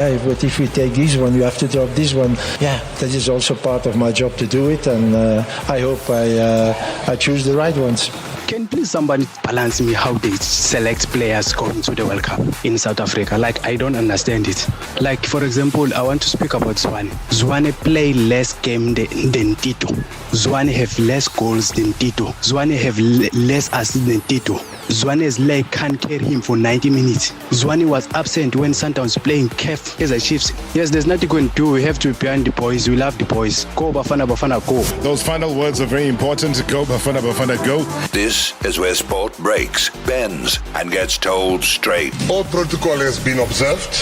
Yeah, but if we take this one, you have to drop this one. Yeah, that is also part of my job to do it, and I hope I choose the right ones. Can please somebody balance me how they select players going to the World Cup in South Africa? Like, I don't understand it. Like, for example, I want to speak about Zwane. Zwane play less game than Tito. Zwane have less goals than Tito. Zwane have less assists than Tito. Zwane's leg can't carry him for 90 minutes. Zwane was absent when Sundowns playing CAF as a Chiefs. Yes, there's nothing we can do. We have to be behind the boys. We love the boys. Go Bafana, Bafana, go. Those final words are very important. Go Bafana, Bafana, go. This is where sport breaks, bends, and gets told straight. All protocol has been observed.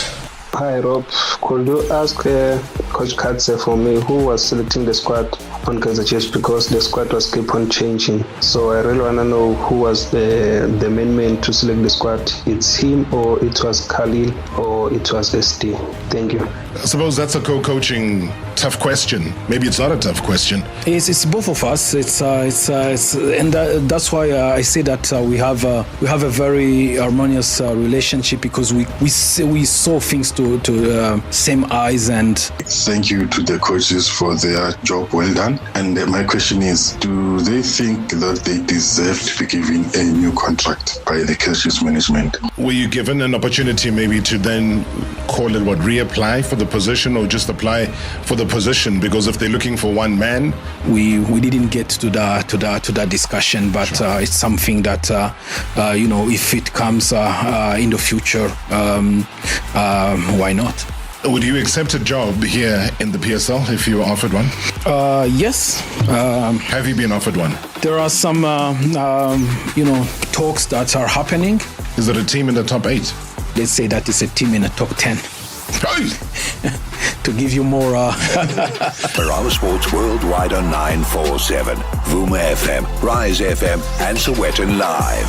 Hi Rob, could you ask Coach Katze for me who was selecting the squad on Kaizer Chiefs, because the squad was keep on changing. So I really want to know who was the main man to select the squad. It's him, or it was Khalil, or it was SD. Thank you. I suppose that's a co-coaching tough question. Maybe it's not a tough question. It's both of us. And that's why I say that we have a very harmonious relationship, because we saw things to same eyes. And thank you to the coaches for their job well done. And my question is, do they think that they deserve to be given a new contract by the Chiefs management? Were you given an opportunity maybe to then call it reapply for the position, or just apply for the position? Because if they're looking for one man, we didn't get to that discussion, but sure. It's something that if it comes in the future, why not? Would you accept a job here in the PSL if you were offered one? Yes. Have you been offered one? There are some talks that are happening. Is it a team in the top 8? Let's say that it's a team in the top 10. To give you more... Marawa Sports Worldwide on 947, Vuma FM, Rise FM, and Sowetan Live.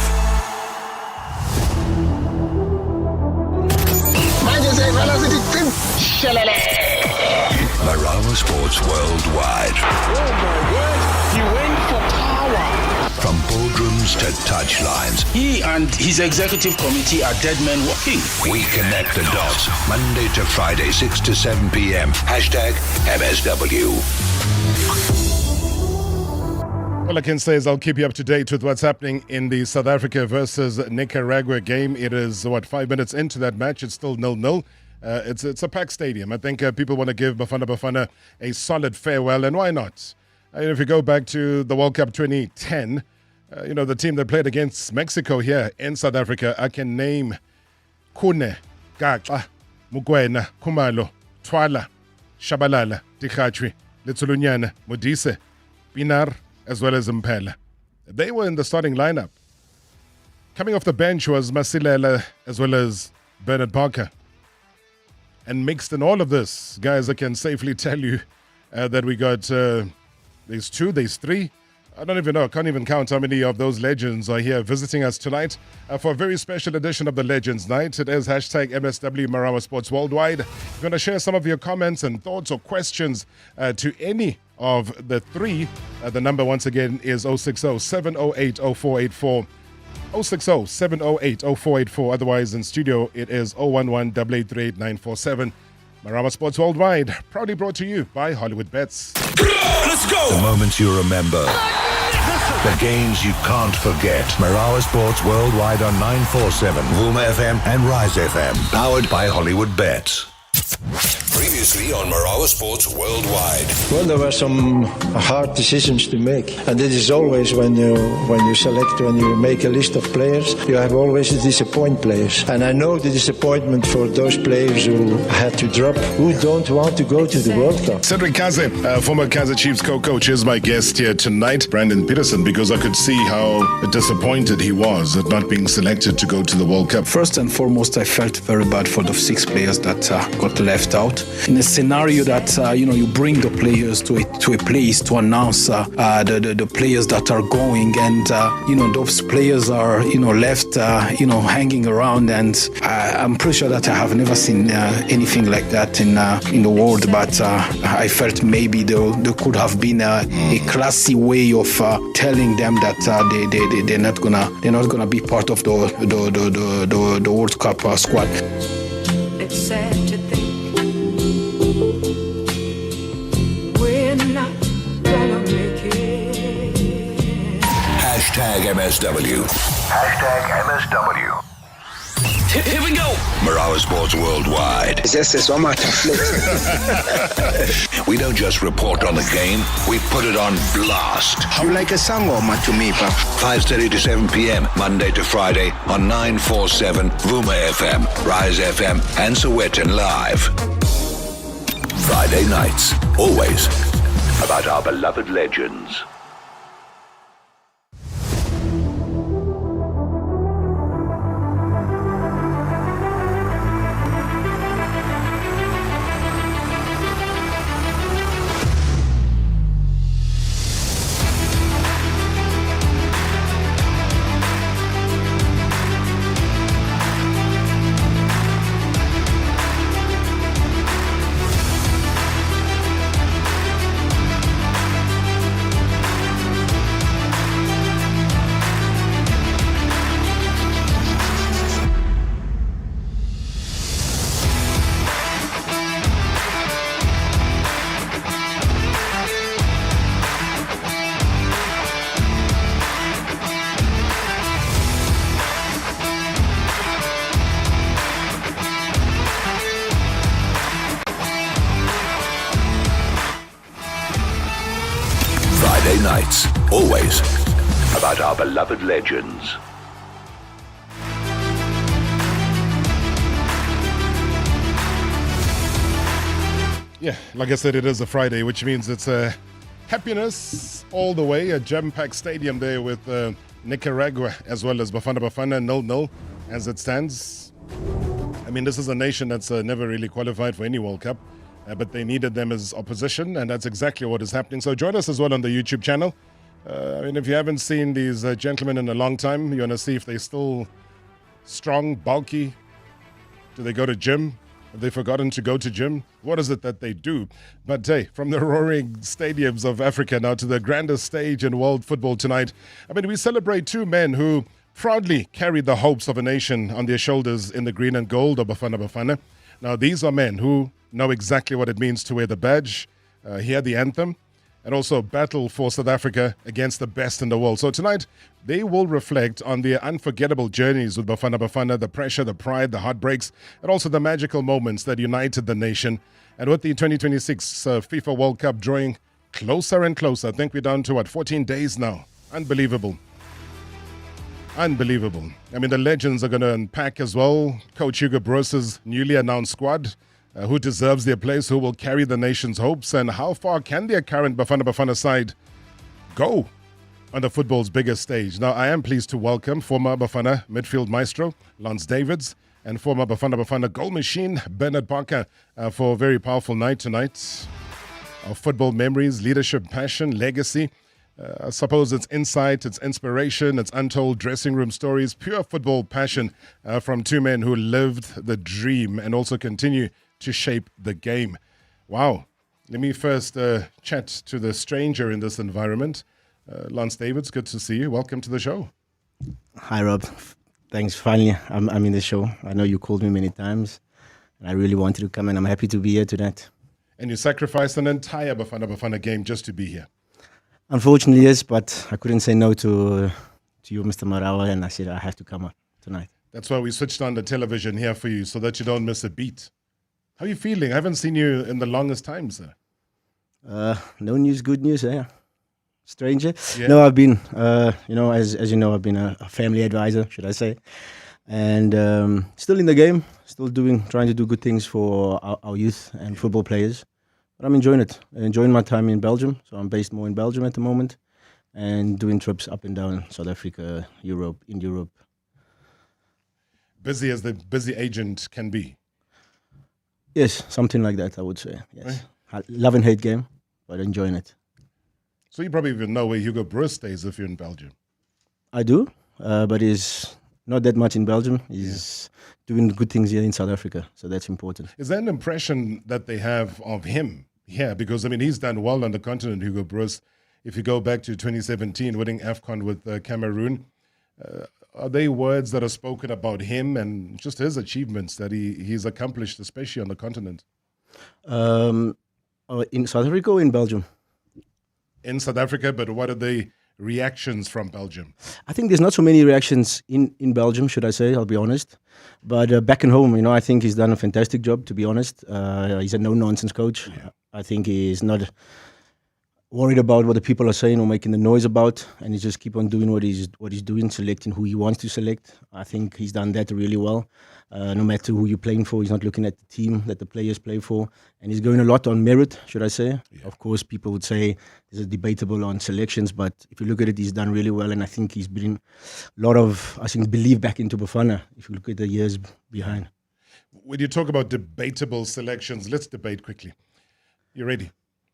Marawa Sports Worldwide. Oh my word, he went for power. From boardrooms to touchlines, he and his executive committee are dead men walking. We connect the dots, Monday to Friday, 6 to 7 p.m. #MSW. All I can say is I'll keep you up to date with what's happening in the South Africa versus Nicaragua game. It is, 5 minutes into that match. It's still 0-0. It's a packed stadium. I think people want to give Bafana Bafana a solid farewell, and why not? If you go back to the World Cup 2010, the team that played against Mexico here in South Africa, I can name Kune, Gaxa, Mugwena, Kumalo, Twala, Shabalala, Dikhatri, Litsulunyana, Modise, Pinar, as well as Mpela. They were in the starting lineup. Coming off the bench was Masilela as well as Bernard Parker. And mixed in all of this, guys, I can safely tell you that we got... there's 2, there's 3. I don't even know. I can't even count how many of those legends are here visiting us tonight for a very special edition of the Legends Night. It is #MSW Marawa Sports Worldwide. You're going to share some of your comments and thoughts or questions to any of the 3. The number once again is 060-708-0484. 060-708-0484. Otherwise in studio it is 011-883-8947. Marawa Sports Worldwide, proudly brought to you by Hollywood Bets. Let's go! The moments you remember. The games you can't forget. Marawa Sports Worldwide on 947, Vuma FM and Rise FM. Powered by Hollywood Bets. Previously on Marawa Sports Worldwide. Well, there were some hard decisions to make, and it is always when you make a list of players, you have always to disappoint players. And I know the disappointment for those players who had to drop, who don't want to go to the World Cup. Cedric Kaze, former Kaizer Chiefs co-coach, is my guest here tonight. Brandon Peterson, because I could see how disappointed he was at not being selected to go to the World Cup. First and foremost, I felt very bad for the 6 players that got left out. In a scenario that you bring the players to a place to announce the players that are going, and those players are left hanging around, and I'm pretty sure that I have never seen anything like that in the world. But I felt maybe there could have been a classy way of telling them that they're not gonna be part of the World Cup squad. It's sad to think MSW. MSW. Here we go. Marawa Sports Worldwide. We don't just report on the game, we put it on blast. You like a song or Matumipa? 5:30 to 7 p.m. Monday to Friday on 947 Vuma FM, Rise FM, and Sowetan Live. Friday nights, always about our beloved legends. Friday nights, always about our beloved legends. Yeah, like I said, it is a Friday, which means it's a happiness all the way. A jam-packed stadium there with Nicaragua as well as Bafana Bafana 0-0 as it stands. I mean, this is a nation that's never really qualified for any World Cup, but they needed them as opposition, and that's exactly what is happening. So join us as well on the YouTube channel. I mean, if you haven't seen these gentlemen in a long time, you want to see if they're still strong, bulky. Do they go to gym? Have they forgotten to go to gym? What is it that they do? But hey, from the roaring stadiums of Africa now to the grandest stage in world football tonight, I mean, we celebrate two men who proudly carried the hopes of a nation on their shoulders in the green and gold of Bafana Bafana. Now, these are men who know exactly what it means to wear the badge, hear the anthem, and also battle for South Africa against the best in the world. So tonight, they will reflect on their unforgettable journeys with Bafana Bafana, the pressure, the pride, the heartbreaks, and also the magical moments that united the nation. And with the 2026 FIFA World Cup drawing closer and closer, I think we're down to, 14 days now. Unbelievable. Unbelievable. I mean, the legends are going to unpack as well Coach Hugo Broos's newly announced squad, who deserves their place, who will carry the nation's hopes, and how far can their current Bafana Bafana side go on the football's biggest stage. Now, I am pleased to welcome former Bafana midfield maestro Lance Davids and former Bafana Bafana goal machine Bernard Parker for a very powerful night tonight. Our football memories, leadership, passion, legacy. I suppose it's insight, it's inspiration, it's untold dressing room stories, pure football passion from two men who lived the dream and also continue to shape the game. Wow. Let me first chat to the stranger in this environment. Lance Davids, good to see you. Welcome to the show. Hi, Rob. Thanks. Finally, I'm in the show. I know you called me many times, and I really wanted to come, and I'm happy to be here tonight. And you sacrificed an entire Bafana Bafana game just to be here. Unfortunately, yes, but I couldn't say no to you, Mr. Marawa, and I said I have to come up tonight. That's why we switched on the television here for you, so that you don't miss a beat. How are you feeling? I haven't seen you in the longest time, sir. No news, good news, eh? Stranger? Yeah. No, I've been, as you know, I've been a family advisor, should I say. And still in the game, still trying to do good things for our youth and football players. But I'm enjoying it, enjoying my time in Belgium. So I'm based more in Belgium at the moment and doing trips up and down South Africa, Europe, in Europe. Busy as the busy agent can be. Yes, something like that, I would say. Yes. Love and hate game, but enjoying it. So you probably even know where Hugo Broos stays if you're in Belgium. I do, but he's not that much in Belgium. He's doing good things here in South Africa, so that's important. Is there an impression that they have of him here? Because, I mean, he's done well on the continent, Hugo Broos. If you go back to 2017, winning AFCON with Cameroon, are they words that are spoken about him and just his achievements that he's accomplished, especially on the continent? In South Africa or in Belgium? In South Africa, but what are they reactions from Belgium? I think there's not so many reactions in Belgium, should I say, I'll be honest. But back in home, I think he's done a fantastic job, to be honest. He's a no-nonsense coach. Yeah. I think he's not worried about what the people are saying or making the noise about, and he just keep on doing what he's doing, selecting who he wants to select. I think he's done that really well. No matter who you're playing for, he's not looking at the team that the players play for, and he's going a lot on merit, should I say. Yeah. Of course, people would say there's a debatable on selections, but if you look at it, he's done really well, and I think he's been a lot of, belief back into Bafana, if you look at the years behind. When you talk about debatable selections, let's debate quickly. You ready?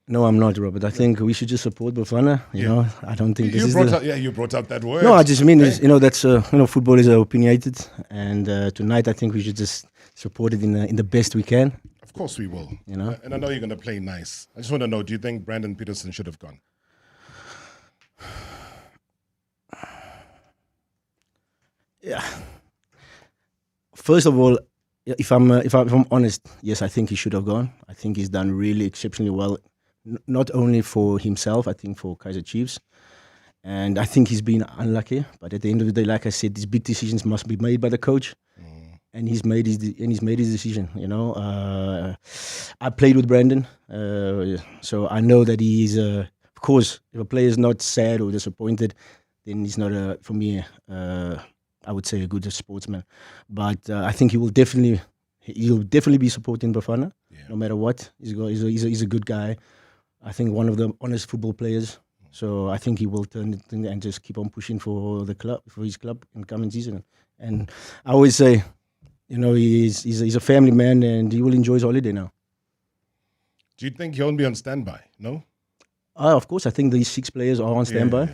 No, I'm not, Robert. I think we should just support Bafana. You know, I don't think you brought up that word. No, I just mean, that's football is opinionated, and tonight I think we should just support it in the best we can. Of course we will. And I know you're going to play nice. I just want to know, do you think Brandon Peterson should have gone? Yeah. First of all, if I'm honest, yes, I think he should have gone. I think he's done really exceptionally well. Not only for himself, I think for Kaizer Chiefs. And I think he's been unlucky. But at the end of the day, like I said, these big decisions must be made by the coach. And he's made his decision. I played with Brandon, so I know that he is. Of course, if a player is not sad or disappointed, then he's not for me. I would say a good sportsman. But I think he'll definitely be supporting Bafana, no matter what. He's a good guy. I think one of the honest football players. So I think he will turn it and just keep on pushing for his club in coming season. And I always say, he's a family man and he will enjoy his holiday now. Do you think he'll be on standby? No? Of course, I think these 6 players are on standby.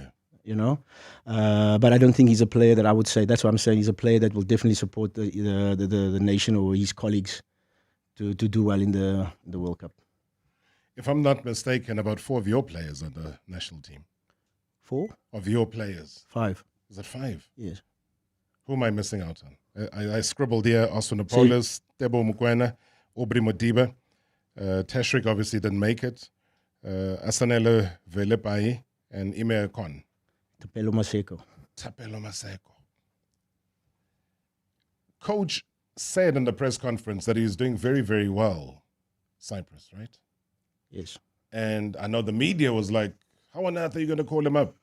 But I don't think he's a player that I would say. That's what I'm saying. He's a player that will definitely support the nation or his colleagues to do well in the World Cup. If I'm not mistaken, about 4 of your players are the national team. 4? Of your players? 5. Is it 5? Yes. Who am I missing out on? I scribbled here: Oswanapolis, Tebo Mukwena, Aubrey Modiba. Teshrik obviously didn't make it. Asanelo Velepai and Ime Kon. Tapelo Maseko. Coach said in the press conference that he's doing very, very well. Cyprus, right? Yes. And I know the media was like, how on earth are you going to call him up?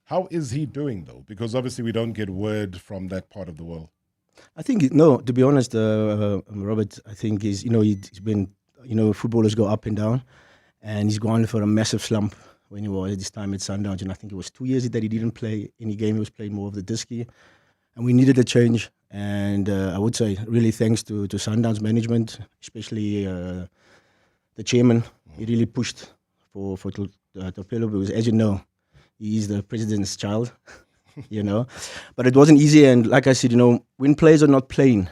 How is he doing, though? Because obviously we don't get word from that part of the world. I think, no, to be honest, Robert, I think he's been, footballers go up and down, and he's gone for a massive slump when he was at this time at Sundowns. And I think it was 2 years that he didn't play any game. He was playing more of the disky. And we needed a change. And I would say really thanks to Sundowns management, especially the chairman. He really pushed for Tapelo because, as you know, he is the president's child, But it wasn't easy. And like I said, when players are not playing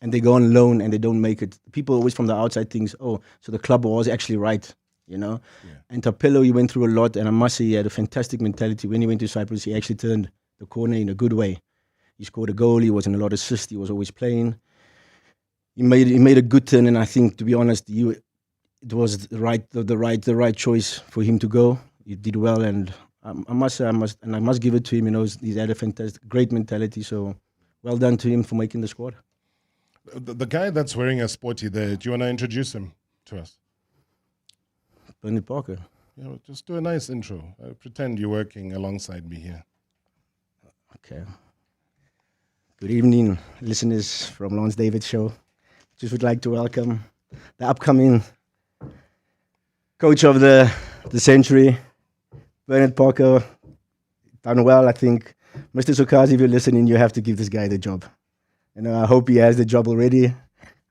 and they go on loan and they don't make it, people always from the outside think, oh, so the club was actually right, And Tapelo, he went through a lot. And I must say, he had a fantastic mentality. When he went to Cyprus, he actually turned the corner in a good way. He scored a goal. He was in a lot of assists. He was always playing. He made a good turn. And I think, to be honest, it was the right choice for him to go. He did well, and I must give it to him. He's had a fantastic, great mentality. So, well done to him for making the squad. The guy that's wearing a sporty there, do you want to introduce him to us? Bernard Parker. Yeah, just do a nice intro. Pretend you're working alongside me here. Okay. Good evening, listeners from Lawrence David Show. Just would like to welcome the upcoming coach of the century, Bernard Parker. Done well, I think. Mr. Sokazi, if you're listening, you have to give this guy the job. I hope he has the job already.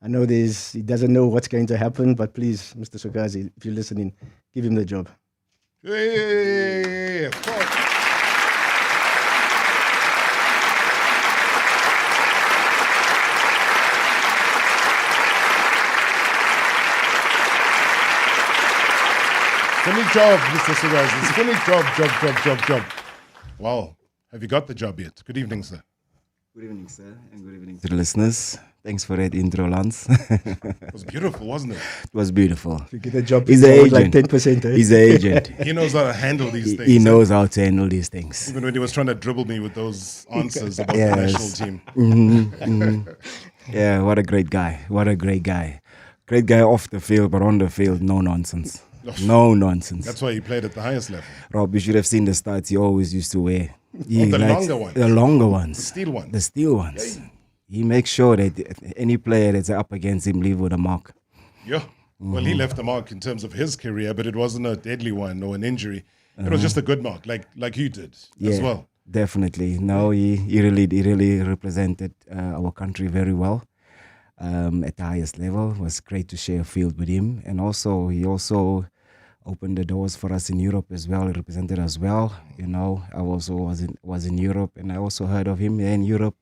I know he doesn't know what's going to happen, but please, Mr. Sokazi, if you're listening, give him the job. Hey, of course. Finished job, Mr. Sokazi. It's finished job. Wow. Have you got the job yet? Good evening, sir. Good evening, sir, and good evening to the listeners. Thanks for that intro, Lance. It was beautiful, wasn't it? It was beautiful. If you get a job, he's an agent. Like 10%. He's an agent. He knows how to handle these things. He knows how to handle these things. Even when he was trying to dribble me with those answers about the national team. Yeah, what a great guy. What a great guy. Great guy off the field, but on the field, no nonsense. No nonsense. That's why he played at the highest level. Rob, you should have seen the stats he always used to wear. The longer ones. The longer ones. The steel ones. The steel ones. Yeah. He makes sure that any player that's up against him leave with a mark. Yeah. Well, he left a mark in terms of his career, but it wasn't a deadly one or an injury. It was just a good mark, like you did as well. Definitely. No, he really represented our country very well at the highest level. It was great to share a field with him. And also, he also opened the doors for us in Europe as well. He represented us well. You know, I also was in Europe, and I also heard of him in Europe.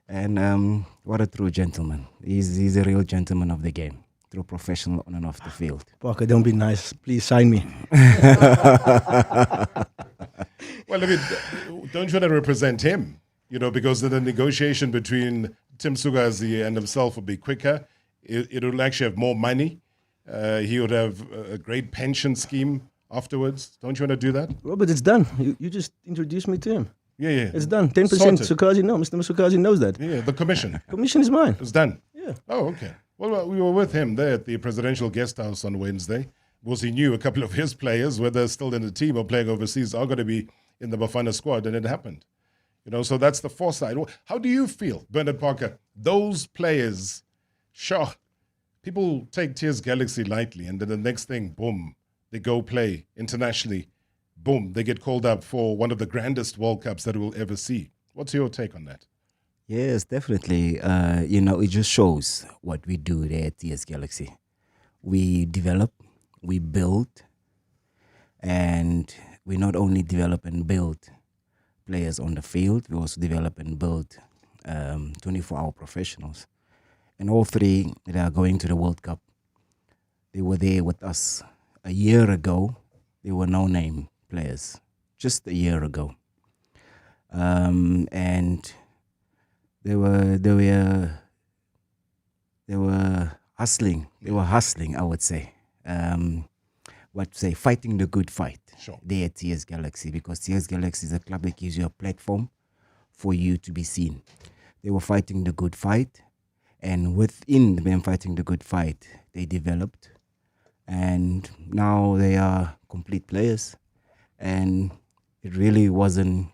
And what a true gentleman. He's a real gentleman of the game, true professional on and off the field. Parker, don't be nice. Please sign me. Well, I mean, don't you want to represent him? You know, because the negotiation between Tim Sugazi and himself would be quicker. It would actually have more money. He would have a great pension scheme afterwards. Don't you want to do that? Robert, it's done. You just introduced me to him. Yeah. It's done. 10% Sukazi, no. Mr. Sukazi knows that. Yeah, the commission. Commission is mine. It's done. Yeah. Oh, okay. Well, we were with him there at the presidential guest house on Wednesday, because he knew a couple of his players, whether still in the team or playing overseas, are going to be in the Bafana squad, and it happened. You know, so that's the foresight. How do you feel, Bernard Parker? Those players, sure, people take Tears Galaxy lightly, and then the next thing, boom, they go play internationally. Boom, they get called up for one of the grandest World Cups that we'll ever see. What's your take on that? Yes, definitely. It just shows what we do there at TS Galaxy. We develop, we build, and we not only develop and build players on the field, we also develop and build 24-hour professionals. And all three that are going to the World Cup, they were there with us a year ago. They were no-name players, just a year ago. And they were hustling. They were hustling, I would say. Fighting the good fight. Sure. There at TS Galaxy, because TS Galaxy is a club that gives you a platform for you to be seen. They were fighting the good fight, and within them fighting the good fight, they developed, and now they are complete players. And it really wasn't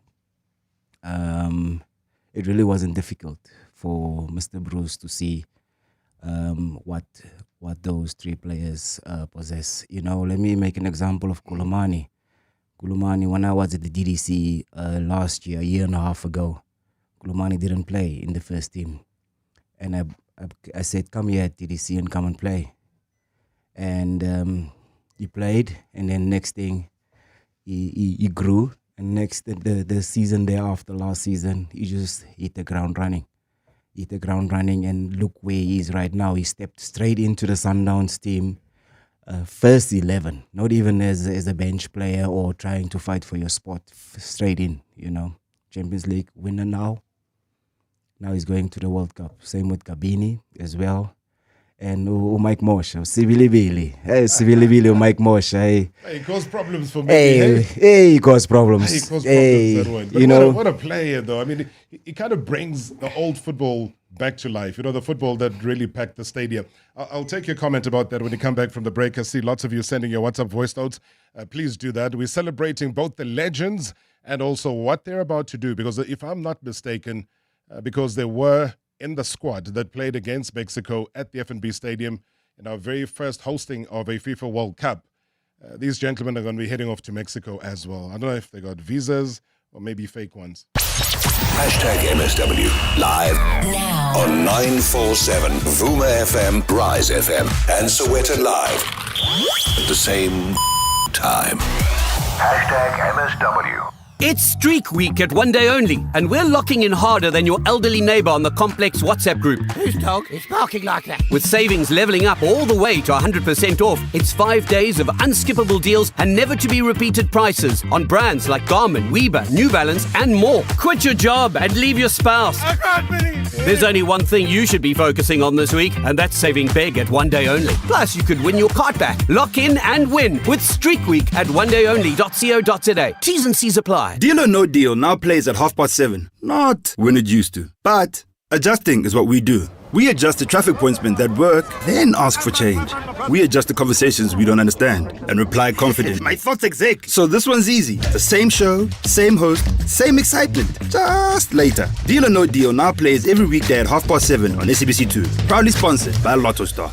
difficult for Mr. Bruce to see what those three players possess. You know, let me make an example of Kulumani. Kulumani, when I was at the DDC last year, a year and a half ago, Kulumani didn't play in the first team. And I said, come here at DDC and come and play. And he played, and then next thing, he grew. And next, the season thereafter, last season, he just hit the ground running. And look where he is right now. He stepped straight into the Sundowns team, first 11, not even as a bench player or trying to fight for your spot, straight in, you know. Champions League winner now. Now he's going to the World Cup. Same with Kabini as well. And Mike Moshe, Sibilibili. Hey, Sibilibili, Mike Moshe. Hey, he caused problems for me. He caused problems. He caused problems that one. But you know, what a player, though. I mean, he kind of brings the old football back to life. You know, the football that really packed the stadium. I'll take your comment about that when you come back from the break. I see lots of you sending your WhatsApp voice notes. Please do that. We're celebrating both the legends and also what they're about to do. Because if I'm not mistaken, because they were in the squad that played against Mexico at the F&B Stadium in our very first hosting of a FIFA World Cup. These gentlemen are going to be heading off to Mexico as well. I don't know if they got visas or maybe fake ones. #MSW live now on 947 Vuma FM, Rise FM, and Sowetan Live at the same time. #MSW. It's Streak Week at One Day Only, and we're locking in harder than your elderly neighbour on the complex WhatsApp group. Whose dog is barking like that? With savings levelling up all the way to 100% off, it's 5 days of unskippable deals and never-to-be-repeated prices on brands like Garmin, Weber, New Balance and more. Quit your job and leave your spouse. I can't believe it. There's only one thing you should be focusing on this week, and that's saving big at One Day Only. Plus, you could win your cart back. Lock in and win with Streak Week at onedayonly.co.za. T's and C's apply. Deal or No Deal now plays at 7:30. Not when it used to. But adjusting is what we do. We adjust the traffic pointsmen that work, then ask for change. We adjust the conversations we don't understand and reply confident. My thoughts exec. So this one's easy. The same show, same host, same excitement. Just later. Deal or No Deal now plays every weekday at 7:30 on SABC2. Proudly sponsored by Lotto Star.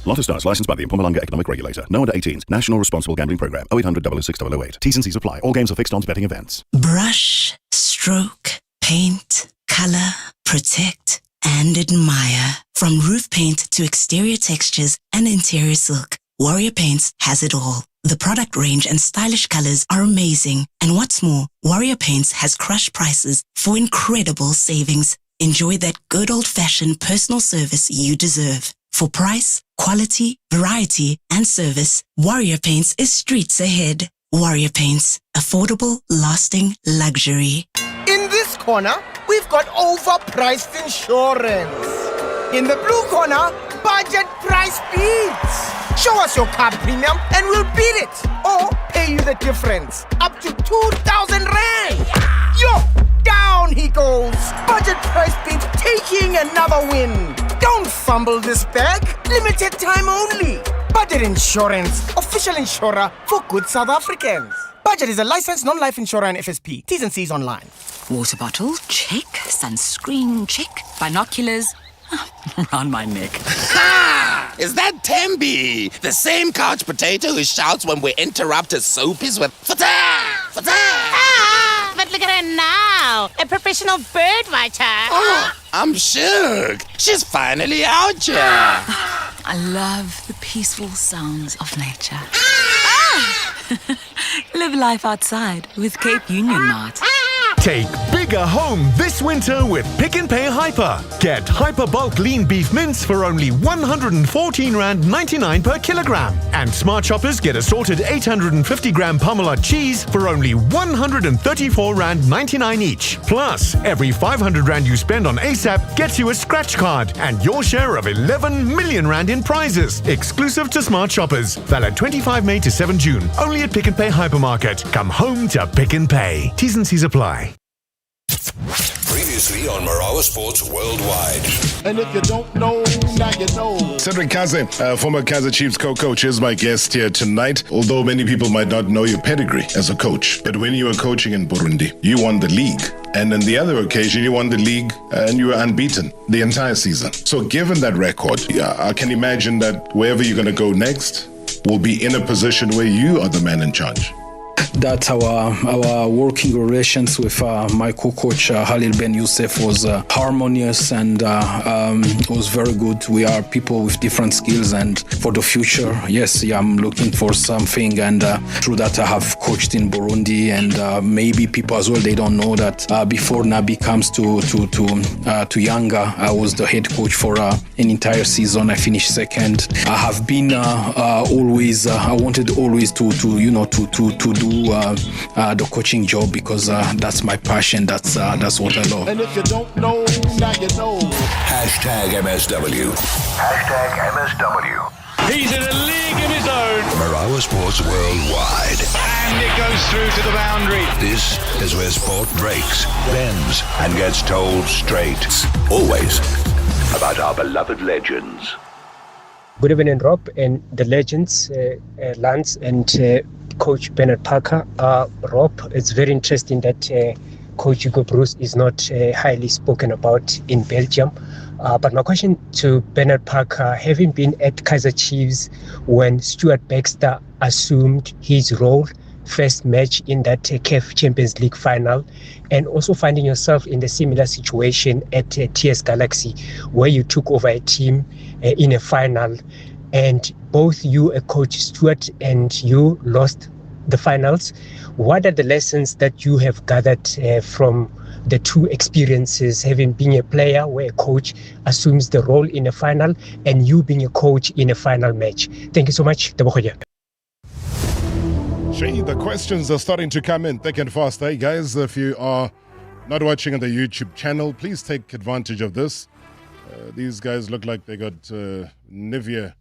Lotto Stars, licensed by the Mpumalanga Economic Regulator. No under 18s. National Responsible Gambling Program. 0800 006 008. T's and C's apply. All games are fixed odds betting events. Brush, stroke, paint, color, protect, and admire. From roof paint to exterior textures and interior silk, Warrior Paints has it all. The product range and stylish colors are amazing. And what's more, Warrior Paints has crushed prices for incredible savings. Enjoy that good old-fashioned personal service you deserve. For price, quality, variety, and service, Warrior Paints is streets ahead. Warrior Paints. Affordable, lasting luxury. In this corner, we've got overpriced insurance. In the blue corner, budget price beats. Show us your car premium and we'll beat it. Or pay you the difference. Up to 2,000 Rand. Yo, down he goes. Budget price beats taking another win. Don't fumble this bag. Limited time only. Budget Insurance. Official insurer for good South Africans. Budget is a licensed non-life insurer and FSP. T's and C's online. Water bottle, check. Sunscreen, check. Binoculars, around my neck. Ha! Is that Tembi? The same couch potato who shouts when we interrupt his soapies with fata! Fata! Ah, but look at her now. A professional bird writer. Oh, I'm shook. She's finally out here. I love the peaceful sounds of nature. Live life outside with Cape Union Mart. Take bigger home this winter with Pick n Pay Hyper. Get Hyper Bulk Lean Beef Mince for only 114 Rand 99 per kilogram. And Smart Shoppers get assorted 850 gram Parmalat cheese for only 134 Rand 99 each. Plus, every 500 Rand you spend on ASAP gets you a scratch card and your share of 11 million Rand in prizes. Exclusive to Smart Shoppers. Valid 25 May to 7 June. Only at Pick n Pay Hypermarket. Come home to Pick n Pay. T's and C's apply. Previously on Marawa Sports Worldwide. And if you don't know, now you know. Cedric Kaze, former Kaizer Chiefs co-coach, is my guest here tonight. Although many people might not know your pedigree as a coach, but when you were coaching in Burundi, you won the league. And on the other occasion, you won the league and you were unbeaten the entire season. So given that record, I can imagine that wherever you're going to go next will be in a position where you are the man in charge. That our working relations with my co-coach Halil Ben Youssef was harmonious and was very good. We are people with different skills, and for the future, yes, I'm looking for something. And through that, I have coached in Burundi, and maybe people as well, they don't know that before Nabi comes to Yanga, I was the head coach for an entire season. I finished second. I have been always. I wanted always to do the coaching job because that's my passion. That's what I love. And if you don't know, now you know. Hashtag MSW. Hashtag MSW. He's in a league of his own. Marawa Sports Worldwide. And it goes through to the boundary. This is where sport breaks, bends, and gets told straight. Always about our beloved legends. Good evening, Rob, and the legends, Lance and Coach Bernard Parker. Rob, it's very interesting that Coach Hugo Bruce is not highly spoken about in Belgium. But my question to Bernard Parker, having been at Kaizer Chiefs when Stuart Baxter assumed his role, first match in that CAF Champions League final, and also finding yourself in the similar situation at TS Galaxy, where you took over a team in a final, and both you, Coach Stuart, and you lost the finals. What are the lessons that you have gathered from the two experiences, having been a player where a coach assumes the role in a final and you being a coach in a final match? Thank you so much. Shay, the questions are starting to come in thick and fast. Hey guys, if you are not watching on the YouTube channel, please take advantage of this. These guys look like they got Nivea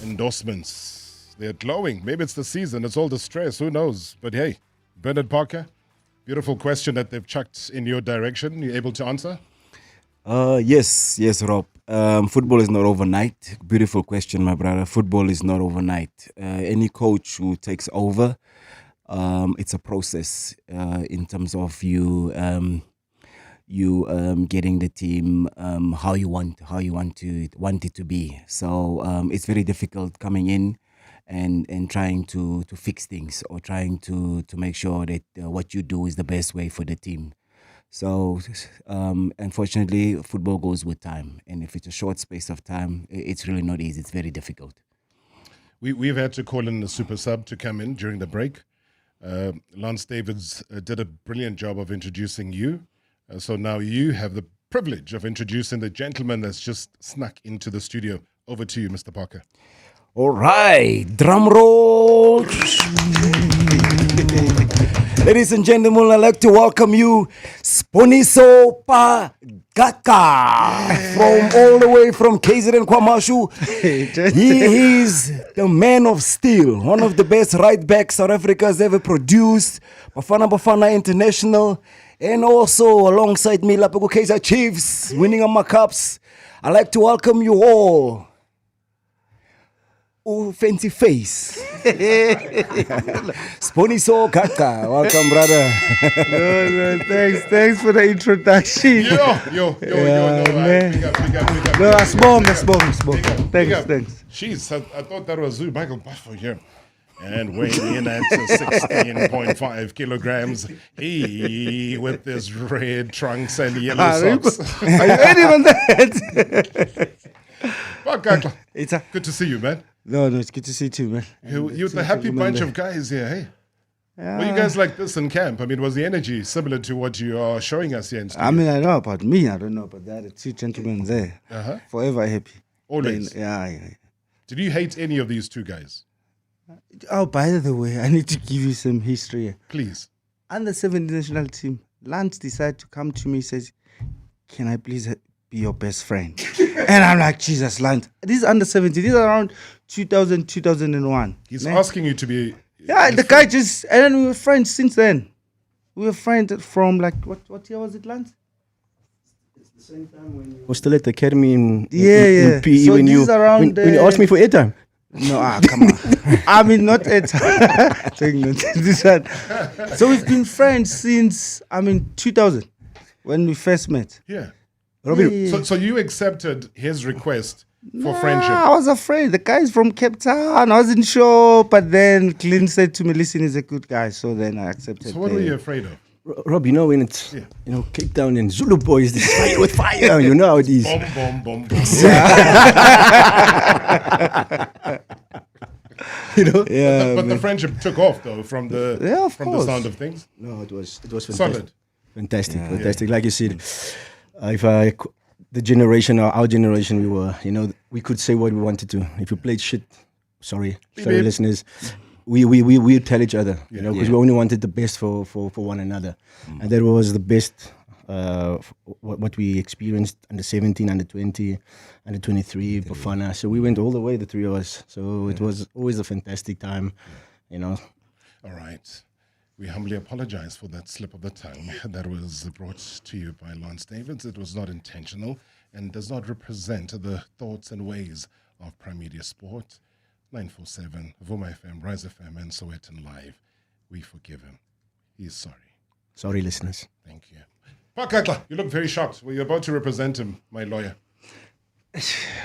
endorsements. They're glowing. Maybe it's the season. It's all the stress. Who knows? But hey, Bernard Parker, beautiful question that they've chucked in your direction. You able to answer? Yes, Rob. Football is not overnight. Beautiful question, my brother. Football is not overnight. Any coach who takes over, it's a process in terms of you getting the team how you want it to be. So it's very difficult coming in and trying to fix things or trying to make sure that what you do is the best way for the team. So unfortunately, football goes with time, and if it's a short space of time, it's really not easy. It's very difficult. We've had to call in a super sub to come in during the break. Lance Davids did a brilliant job of introducing you. So now you have the privilege of introducing the gentleman that's just snuck into the studio. Over to you, Mr. Parker. All right, drum roll. Ladies and gentlemen, I'd like to welcome you, Sponiso Pagaka, from all the way from KZN Kwamashu. He is the man of steel, one of the best right backs South Africa has ever produced. Bafana International, and also alongside me, Lapeko Kaizer Chiefs, winning on my cups. I'd like to welcome you all. Oh, fancy face. Sponiso Kaka. Welcome, brother. Thanks for the introduction. Yo, man. Big up. No, I spoke. Thanks. Jeez, I thought that was Michael Buffo here. And weighing in at 16.5 kilograms, he with his red trunks and yellow socks. Are you anyone that? It's good to see you, man. No, it's good to see you too, man. You're the happy bunch of guys here, hey? Yeah. Were you guys like this in camp? I mean, was the energy similar to what you are showing us here in studio? I mean, I know about me. I don't know about that. The two gentlemen there. Forever happy. Always? Yeah. Did you hate any of these two guys? Oh, by the way, I need to give you some history. Please. Under 17 national team, Lance decided to come to me and says, can I please be your best friend? And I'm like, Jesus, Lance. This is under 17. This is around 2000, 2001. He's asking you to be... Yeah, the guy just... And then we were friends since then. We were friends from like... What year was it, Lance? It's the same time when you... was still at the academy in PE so when you asked me for airtime. No, come on. I mean, not at this one. So we've been friends since 2000 when we first met. Yeah. So you accepted his request for friendship? I was afraid. The guy is from Cape Town. I wasn't sure, but then Clint said to me, "Listen, he's a good guy." So then I accepted. So what were you afraid of? Rob, when it's Cape Town and Zulu boys, they fight with fire. You know how it is. Boom. But the friendship took off though from the the sound of things. No, it was fantastic. Solid. Fantastic. Like you said, the generation, our generation, we were, we could say what we wanted to. If you played shit, sorry, listeners. We tell each other, because we only wanted the best for one another, and that was the best. What we experienced under 17, under 20, under 23, Bafana. So we went all the way, the three of us. So it was always a fantastic time, All right. We humbly apologize for that slip of the tongue that was brought to you by Lance Davids. It was not intentional and does not represent the thoughts and ways of Primedia Sport. 947, Vuma FM, Rise FM, and Sowetan Live. We forgive him. He is sorry. Sorry, listeners. Thank you. Pakatla, you look very shocked. Were you about to represent him, my lawyer?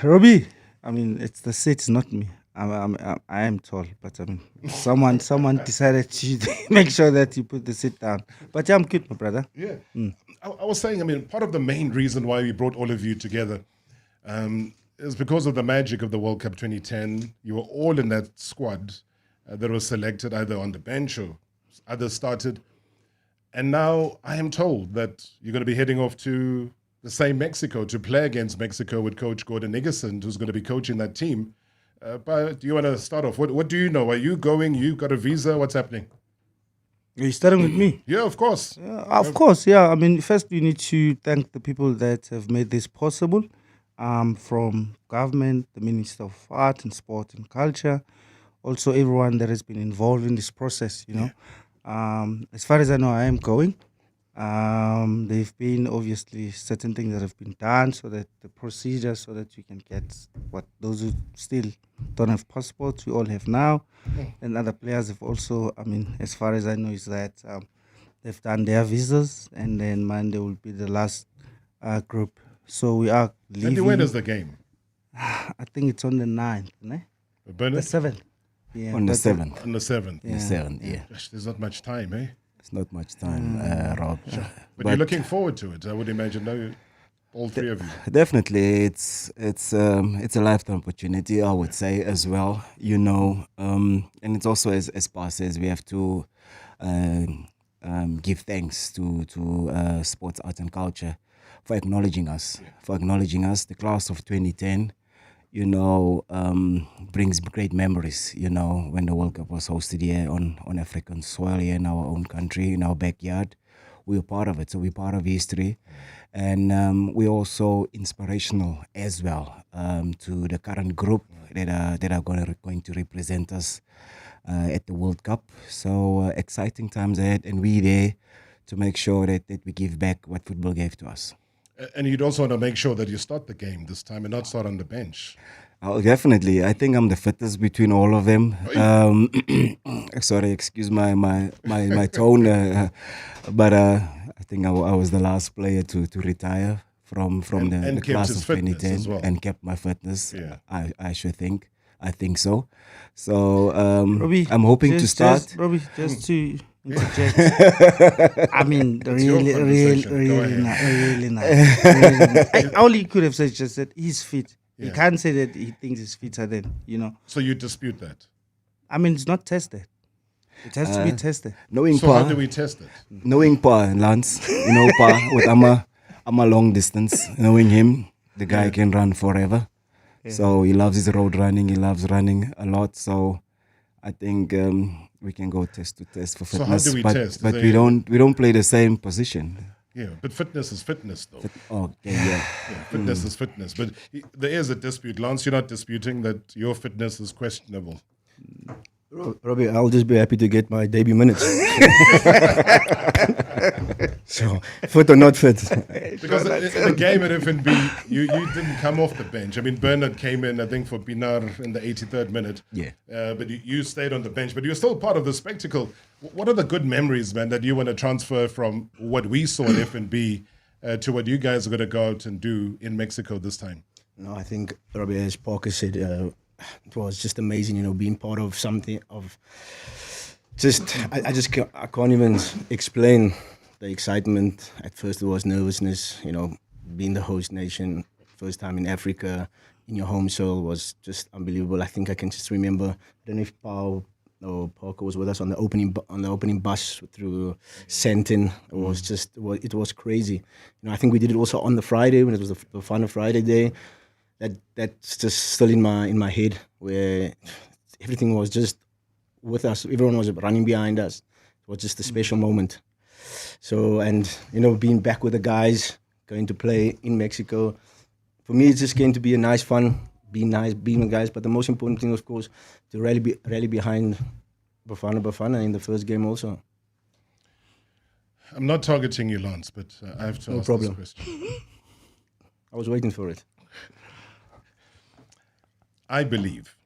Robbie, it's the seats, not me. I am tall, but someone decided to make sure that you put the seat down. But yeah, I'm good, my brother. Yeah. I was saying, part of the main reason why we brought all of you together is because of the magic of the World Cup 2010. You were all in that squad. that was selected either on the bench or others started. And now I am told that you're going to be heading off to the same Mexico to play against Mexico with Coach Gordon Niggerson, who's going to be coaching that team. But do you want to start off? What do you know? Are you going? You got a visa? What's happening? Are you starting with me? Yeah, of course. Of course, yeah. I mean, first we need to thank the people that have made this possible, from government, the Minister of Art and Sport and Culture, also everyone that has been involved in this process, you know. As far as I know, I am going. There've been obviously certain things that have been done so that the procedure, so that you can get what those who still don't have passports, we all have now. And other players have also, I mean, as far as I know, is that they've done their visas, and then Monday will be the last group. So we are leaving. And when is the game? I think it's on the 9th, ne? The 7th. Yeah, On the 7th. On the 7th. The 7th, yeah. Gosh, there's not much time, eh? It's not much time, Rob. But you're looking forward to it, I would imagine, no? All three of you. Definitely, it's a lifetime opportunity, I would say, as well. You know, and it's also as Pa says, we have to give thanks to sports, arts, and culture for acknowledging us. The class of 2010, you know, brings great memories. You know, when the World Cup was hosted here on African soil, here in our own country, in our backyard. We were part of it, so we're part of history. And we're also inspirational as well to the current group that are going to represent us at the World Cup. So exciting times ahead, and we're there to make sure that we give back what football gave to us. And you'd also want to make sure that you start the game this time and not start on the bench. Oh, definitely. I think I'm the fittest between all of them. Sorry, excuse my tone, but I think I was the last player to retire from the class of 2010 well. and kept my fitness. Yeah. I think so. So Robbie, I'm hoping to start. Robbie, just to interject. I mean, really nice. All he could have said just that he's fit. Yeah. He can't say that he thinks he's fitter than, you know. So you dispute that? I mean, it's not tested. It has to be tested. So how do we test it? Knowing Pa and Lance, you know Pa with I'm a long distance. Knowing him, the guy can run forever. Yeah. So he loves his road running. He loves running a lot. So I think we can go test to test for fitness. So how do we test? But we don't play the same position. Yeah, but fitness is fitness, though. Okay, yeah. Fitness is fitness. But there is a dispute. Lance, you're not disputing that your fitness is questionable. Robbie, I'll just be happy to get my debut minutes. So, fit or not fit. Because in the game at FNB, you didn't come off the bench. I mean, Bernard came in, I think, for Pinar in the 83rd minute. Yeah. But you stayed on the bench. But you're still part of the spectacle. What are the good memories, man, that you want to transfer from what we saw at FNB to what you guys are going to go out and do in Mexico this time? No, I think, Robbie, as Parker said, it was just amazing, you know, being part of something of just, I can't even explain the excitement. At first it was nervousness, you know, being the host nation, first time in Africa, in your home soil was just unbelievable. I think I can just remember, I don't know if Paul or Parker was with us on the opening bus through Sentin. It was crazy. You know, I think we did it also on the Friday when it was the final Friday day. That's just still in my head, where everything was just with us. Everyone was running behind us. It was just a special moment. So, and you know, being back with the guys, going to play in Mexico, for me, it's just going to be a nice fun, being with guys. But the most important thing, of course, to rally behind Bafana in the first game also. I'm not targeting you, Lance, but I have to ask this question. I was waiting for it. I believe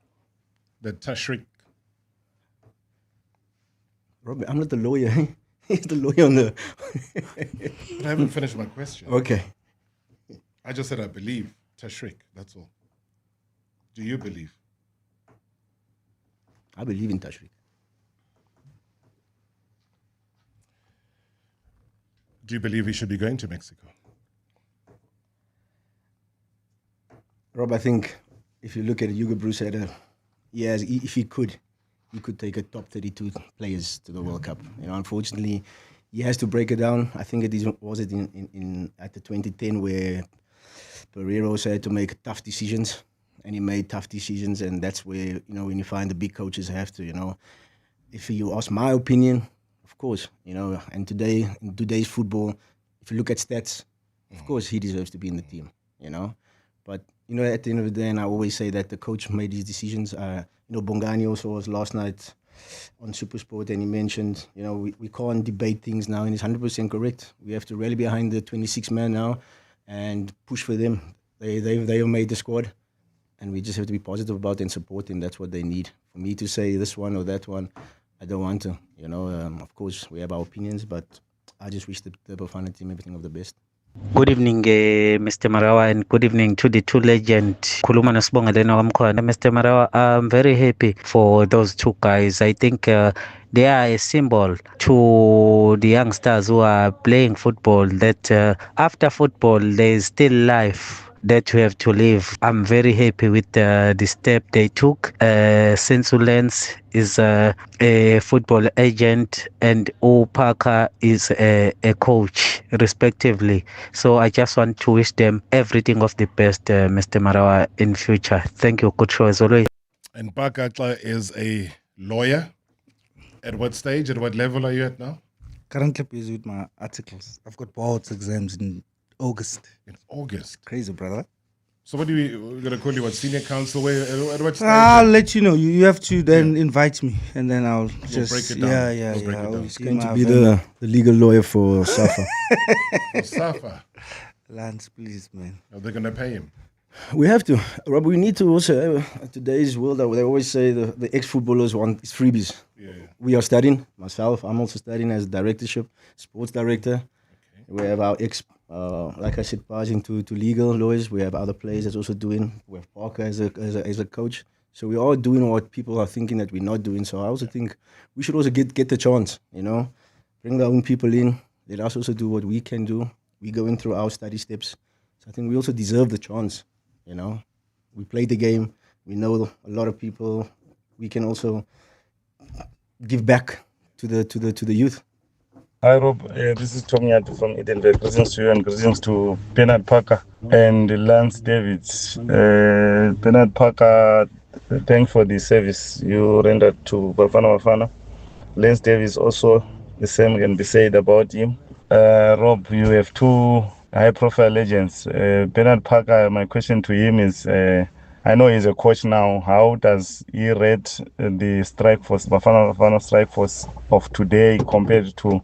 that Tashrik... Robert, I'm not the lawyer. He's the lawyer on the... I haven't finished my question. Okay. I just said I believe Tashrik, that's all. Do you believe? I believe in Tashrik. Do you believe he should be going to Mexico? Rob, I think if you look at it, Hugo Bruce said, if he could, he could take a top 32 players to the World Cup. You know, unfortunately, he has to break it down. I think it was in at the 2010 where Pereira also had to make tough decisions, and he made tough decisions, and that's where, you know, when you find the big coaches have to, you know, if you ask my opinion, of course, you know, and in today's football, if you look at stats, of course he deserves to be in the team, you know. But, you know, at the end of the day, and I always say that the coach made his decisions. You know, Bongani also was last night on SuperSport, and he mentioned, you know, we can't debate things now, and he's 100% correct. We have to rally behind the 26 man now and push for them. They have made the squad, and we just have to be positive about it and support them. That's what they need. For me to say this one or that one, I don't want to. You know, of course, we have our opinions, but I just wish the Bafana team everything of the best. Good evening, Mr. Marawa, and good evening to the two legends. Mr. Marawa, I'm very happy for those two guys. I think they are a symbol to the youngsters who are playing football, that after football, there is still life that you have to live. I'm very happy with the step they took. Since Ulens is a football agent and O Parker is a coach, respectively. So I just want to wish them everything of the best, Mr. Marawa, in future. Thank you. Good show as always. And Pakatla is a lawyer. At what stage, at what level are you at now? Currently busy with my articles. I've got boards exams in August. In August? Crazy, brother. So what we're going to call you, what, senior counsel? Where, at what stage? I'll let you know. You have to then invite me, and then I'll just... break it down. Yeah. He's going to be the legal lawyer for Safa. For Safa? Lance, please, man. Are they going to pay him? We have to. Rob, we need to also, today's world, they always say the ex-footballers want is freebies. Yeah. We are studying, myself, I'm also studying as directorship, sports director. Okay. We have our like I said, passing to legal lawyers. We have other players that's also doing. We have Parker as a coach. So we are doing what people are thinking that we're not doing. So I also think we should also get the chance, you know, bring our own people in. Let us also do what we can do. We're going through our study steps. So I think we also deserve the chance. You know, we play the game. We know a lot of people. We can also give back to the youth. Hi Rob, this is Tommy Adu from Edenberg. Greetings to you and greetings to Bernard Parker and Lance Davids. Bernard Parker, thanks for the service you rendered to Bafana. Lance Davids also, the same can be said about him. Rob, you have two high-profile legends. Bernard Parker, my question to him is, I know he's a coach now. How does he rate the strike force, Bafana strike force of today compared to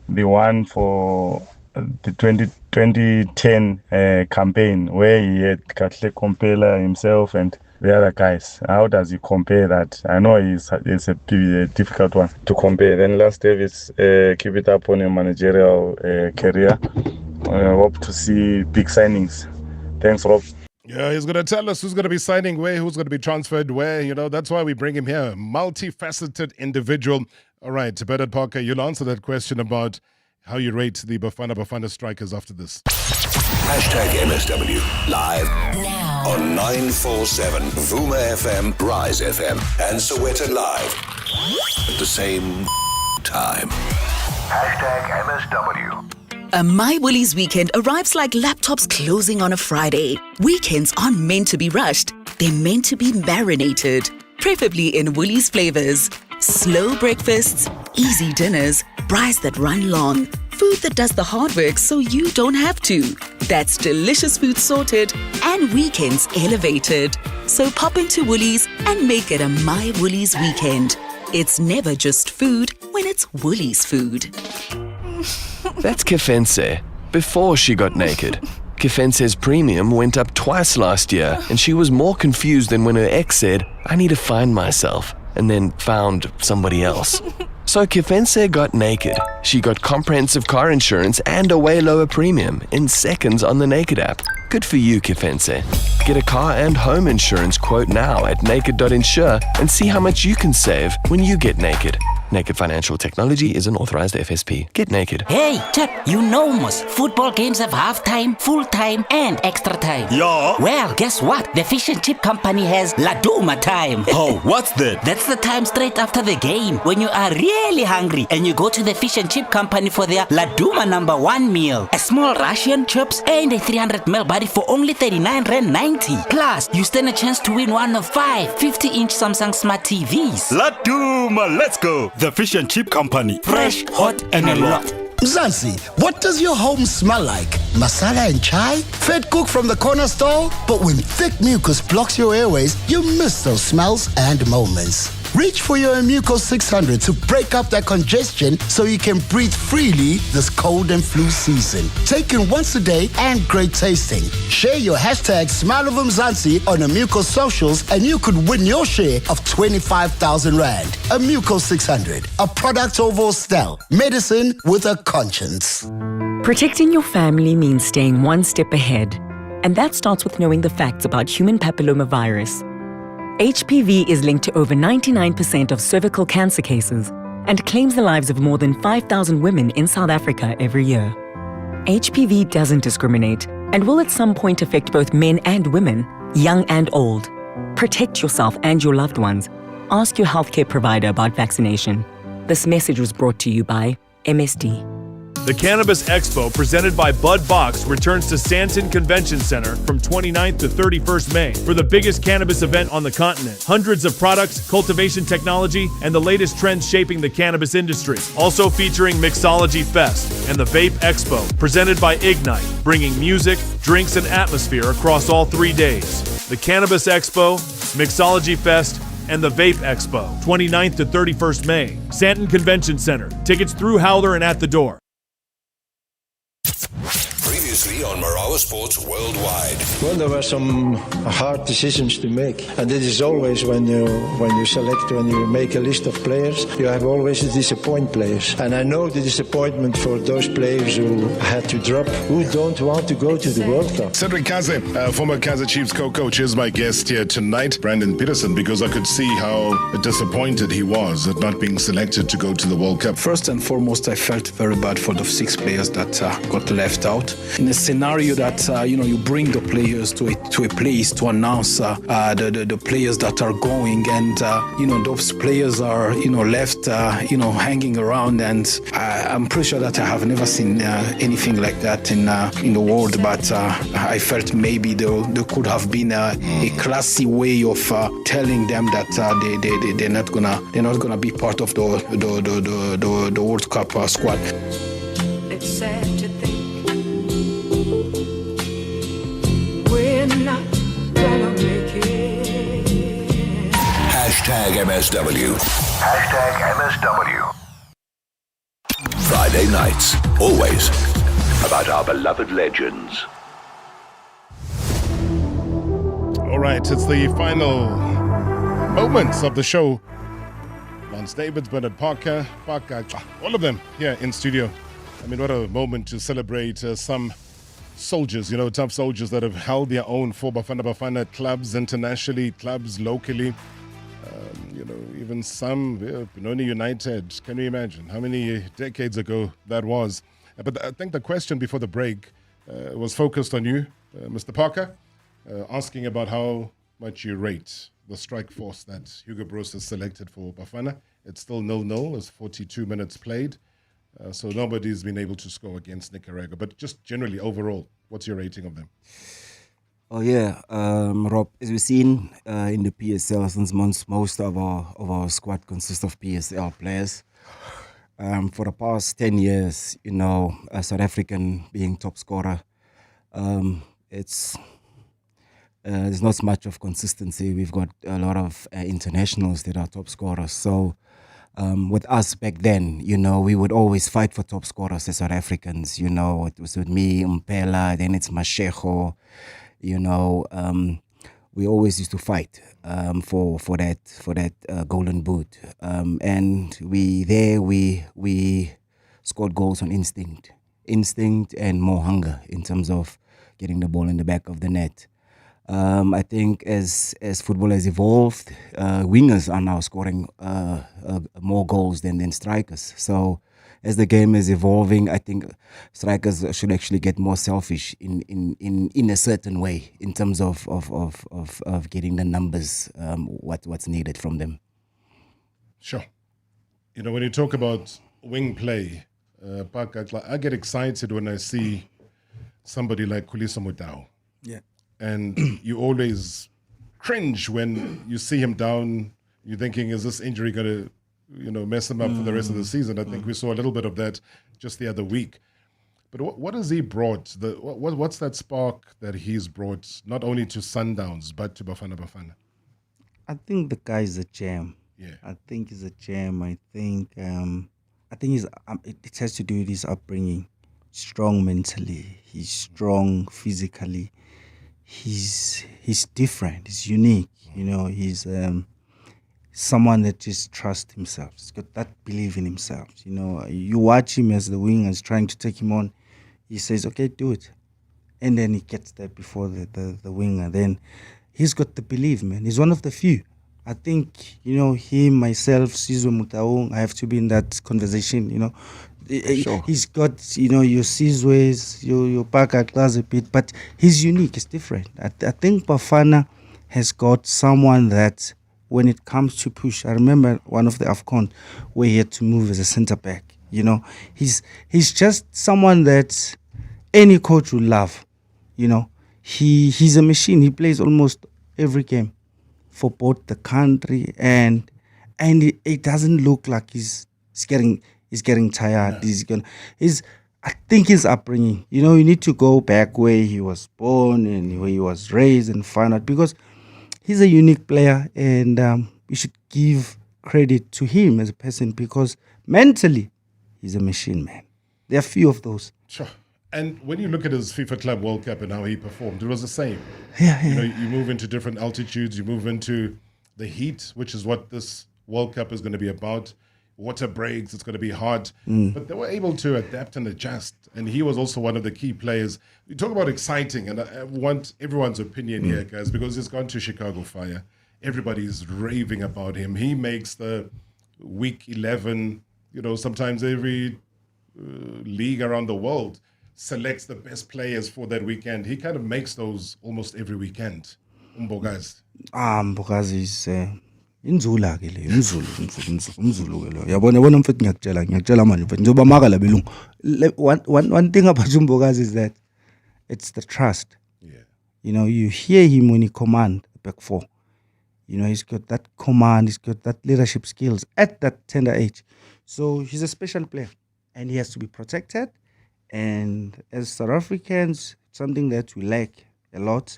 the one for the 2010 campaign where he had Katle Kompela himself and the other guys? How does he compare that? I know it's a difficult one to compare. Then Lance Davis, keep it up on your managerial career. Hope to see big signings. Thanks, Rob. Yeah, he's going to tell us who's going to be signing where, who's going to be transferred where. You know, that's why we bring him here. Multifaceted individual. All right, Bernard Parker, you'll answer that question about how you rate the Bafana strikers after this. Hashtag MSW live now on 947 Vuma FM, Rise FM, and Soweto Live at the same time. Hashtag MSW. A My Woolies weekend arrives like laptops closing on a Friday. Weekends aren't meant to be rushed. They're meant to be marinated, preferably in Woolies flavors. Slow breakfasts, easy dinners, braais that run long, food that does the hard work so you don't have to. That's delicious food sorted and weekends elevated. So pop into Woolies and make it a My Woolies weekend. It's never just food when it's Woolies food. That's Kefense, before she got naked. Kefense's premium went up twice last year, and she was more confused than when her ex said, "I need to find myself," and then found somebody else. So Kefense got naked. She got comprehensive car insurance and a way lower premium in seconds on the Naked app. Good for you, Kefense. Get a car and home insurance quote now at naked.insure and see how much you can save when you get naked. Naked Financial Technology is an authorized FSP. Get naked. Hey, chap, you know mos, football games have half-time, full-time, and extra time. Yeah. Well, guess what? The fish and chip company has Laduma time. Oh, what's that? That's the time straight after the game when you are really hungry and you go to the fish and chip company for their Laduma #1 meal. A small Russian chips and a 300ml body for only 39 Rand 90. Plus, you stand a chance to win one of 5 50-inch Samsung Smart TVs. Laduma, let's go. The fish and chip company. Fresh, hot, and a lot. Mzansi, what does your home smell like? Masala and chai? Fed cook from the corner store? But when thick mucus blocks your airways, you miss those smells and moments. Reach for your Muco 600 to break up that congestion so you can breathe freely this cold and flu season. Taken once a day and great tasting. Share your hashtag Smile of Mzansi on Muco socials and you could win your share of 25,000 Rand. A Muco 600, a product of Ostel. Medicine with a conscience. Protecting your family means staying one step ahead. And that starts with knowing the facts about human papillomavirus. HPV is linked to over 99% of cervical cancer cases and claims the lives of more than 5,000 women in South Africa every year. HPV doesn't discriminate and will at some point affect both men and women, young and old. Protect yourself and your loved ones. Ask your healthcare provider about vaccination. This message was brought to you by MSD. The Cannabis Expo, presented by Bud Box, returns to Sandton Convention Center from 29th to 31st May for the biggest cannabis event on the continent. Hundreds of products, cultivation technology, and the latest trends shaping the cannabis industry. Also featuring Mixology Fest and the Vape Expo, presented by Ignite, bringing music, drinks, and atmosphere across all 3 days. The Cannabis Expo, Mixology Fest, and the Vape Expo, 29th to 31st May. Sandton Convention Center. Tickets through Howler and at the door. Previously on Marawa Sports Worldwide. Well, there were some hard decisions to make, and it is always when you make a list of players, you have always to disappoint players. And I know the disappointment for those players who had to drop, who don't want to go to the World Cup. Cedric Kaze, former Kaizer Chiefs co-coach, is my guest here tonight, Brandon Peterson, because I could see how disappointed he was at not being selected to go to the World Cup. First and foremost, I felt very bad for the 6 players that got left out. In a scenario that you bring the players to a place to announce the players that are going, and those players are left hanging around, and I'm pretty sure that I have never seen anything like that in the world. But I felt maybe there could have been a classy way of telling them that they're not gonna be part of the World Cup squad. It's sad to think we're not gonna make it. #MSW. #MSW. Friday nights, always about our beloved legends. All right, it's the final moments of the show. Lance Davids, Bernard Parker, all of them here in studio. I mean, what a moment to celebrate some soldiers, tough soldiers that have held their own for Bafana clubs internationally, clubs locally. Even some, Benoni United. Can you imagine how many decades ago that was? But I think the question before the break was focused on you, Mr. Parker, asking about how much you rate the strike force that Hugo Broos has selected for Bafana. It's still 0-0, it's 42 minutes played. So nobody's been able to score against Nicaragua. But just generally, overall, what's your rating of them? Oh yeah, Rob, as we've seen in the PSL, since most of our squad consists of PSL players. For the past 10 years, a South African being top scorer, there's not much of consistency. We've got a lot of internationals that are top scorers. So with us back then, we would always fight for top scorers as South Africans. It was with me, Mpela, then it's Mashego. We always used to fight for that golden boot, and we scored goals on instinct and more hunger in terms of getting the ball in the back of the net. I think as football has evolved, wingers are now scoring more goals than strikers. So as the game is evolving, I think strikers should actually get more selfish in a certain way in terms of getting the numbers, what's needed from them. Sure. You know, when you talk about wing play, I get excited when I see somebody like Kulisa Mutau. Yeah. And you always cringe when you see him down. You're thinking, is this injury going to, mess him up for the rest of the season? I think we saw a little bit of that just the other week. But what has he brought? What's that spark that he's brought, not only to Sundowns, but to Bafana Bafana? I think the guy is a gem. Yeah. I think he's a gem. I think he's it has to do with his upbringing. Strong mentally, he's strong physically. He's different. He's unique. He's someone that just trusts himself. He's got that belief in himself. You watch him as the wingers trying to take him on. He says, "Okay, do it," and then he gets there before the winger. Then he's got the belief, man. He's one of the few. I think him, myself, Sizwe Mutaung. I have to be in that conversation. Sure. He's got your Sizwe's, your Paka class a bit, but he's unique. He's different. I think Bafana has got someone that, when it comes to push, I remember one of the AFCON where he had to move as a centre back. He's just someone that any coach will love. He's a machine. He plays almost every game for both the country and it doesn't look like he's getting tired. Yeah. I think his upbringing. You need to go back where he was born and where he was raised and find out, because he's a unique player, and we should give credit to him as a person, because mentally he's a machine, man. There are few of those. Sure. And when you look at his FIFA Club World Cup and how he performed, it was the same. Yeah. You move into different altitudes, you move into the heat, which is what this World Cup is going to be about. Water breaks, it's going to be hard. But they were able to adapt and adjust. And he was also one of the key players. You talk about exciting, and I want everyone's opinion here, guys, because he's gone to Chicago Fire. Everybody's raving about him. He makes the week 11, sometimes every league around the world selects the best players for that weekend. He kind of makes those almost every weekend. Mbogazi. Mbogazi is inzula ke le, umzulu ke lo. Yabona mfethu ngiyakutshela manje mfethu njoba maka la belungu. One thing about Mbogazi is that it's the trust. Yeah. You hear him when he command the back four. He's got that command, he's got that leadership skills at that tender age. So he's a special player, and he has to be protected. And as South Africans, something that we lack a lot,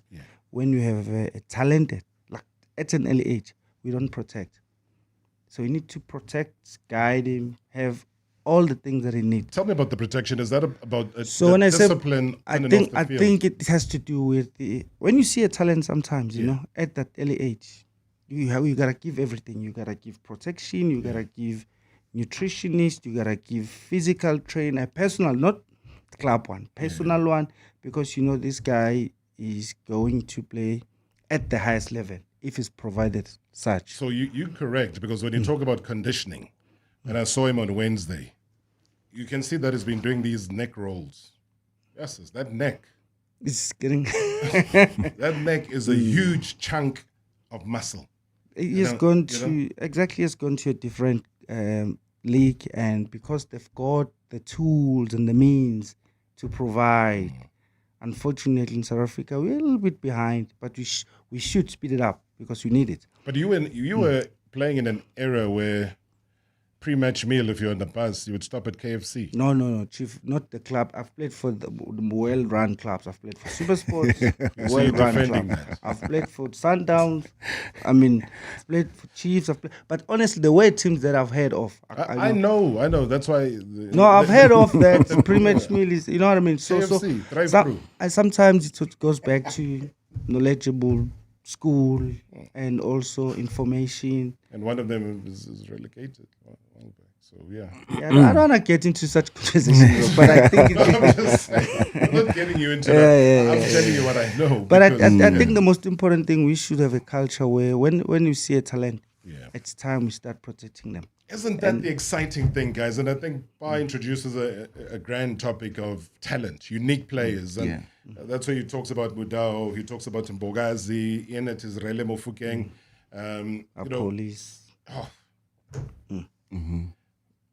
when you have a talented, like at an early age, we don't protect. So you need to protect, guide him, have all the things that he needs. Tell me about the protection. Is that about when I discipline? I think it has to do with when you see a talent sometimes, at that early age, you gotta give everything. You gotta give protection, you gotta give nutritionist, you gotta give physical trainer, personal, not club one, personal one, because this guy is going to play at the highest level if he's provided such. So you're correct, because when you talk about conditioning, and I saw him on Wednesday, you can see that he's been doing these neck rolls. Yes, that neck. It's getting that neck is a huge chunk of muscle. He's gone to a different league, and because they've got the tools and the means to provide. Unfortunately, in South Africa, we're a little bit behind, but we should speed it up because we need it. But you were playing in an era where pre-match meal, if you're on the bus, you would stop at KFC. No, Chief, not the club. I've played for the well-run clubs. I've played for Super Sports, well-run clubs. I've played for Sundowns. I've played for Chiefs. But honestly, the way teams that I've heard of, I know. That's why. I've heard of that pre-match meal is, you know what I mean. KFC, drive-through. Sometimes it goes back to knowledgeable school and also information. And one of them is relegated. So, yeah. Yeah, I don't want to get into such conversations, but I think I'm just saying, I'm not getting you into that. I'm telling you what I know. But I because- think the most important thing, we should have a culture where when you see a talent, it's time we start protecting them. Isn't that the exciting thing, guys? And I think Bar introduces a grand topic of talent, unique players. And that's where he talks about Mudao, he talks about Mbogazi, Inet Israele Mofukeng. Police.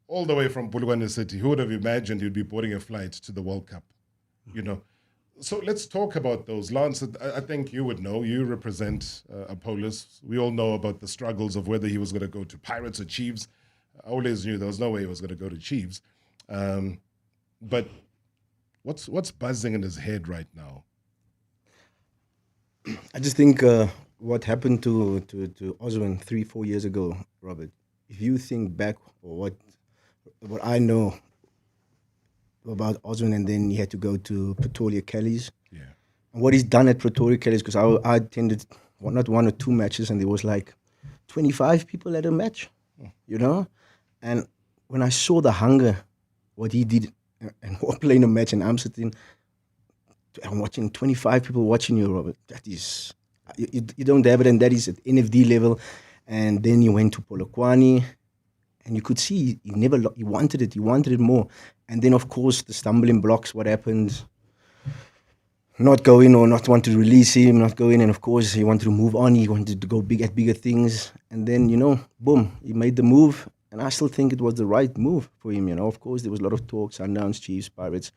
All the way from Bulwana City. Who would have imagined you'd be boarding a flight to the World Cup? You know. So let's talk about those. Lance, I think you would know. You represent Apollos. We all know about the struggles of whether he was going to go to Pirates or Chiefs. I always knew there was no way he was going to go to Chiefs. But what's buzzing in his head right now? I just think what happened to Osman 3-4 years ago, Robert. If you think back, or what I know about Osman, and then he had to go to Pretoria Kelly's. Yeah. And what he's done at Pretoria Kelly's, because I attended not 1 or 2 matches, and there was like 25 people at a match, you know. And when I saw the hunger, what he did, and playing a match, and I'm sitting and watching 25 people watching you, Robert. That is, you don't have it, and that is at NFD level. And then you went to Polokwane, and you could see he wanted it more. And then, of course, the stumbling blocks, what happened, not going or not want to release him, not going, and of course, he wanted to move on, he wanted to go at bigger things. And then, boom, he made the move, and I still think it was the right move for him, Of course, there was a lot of talk, Sundowns, Chiefs, Pirates,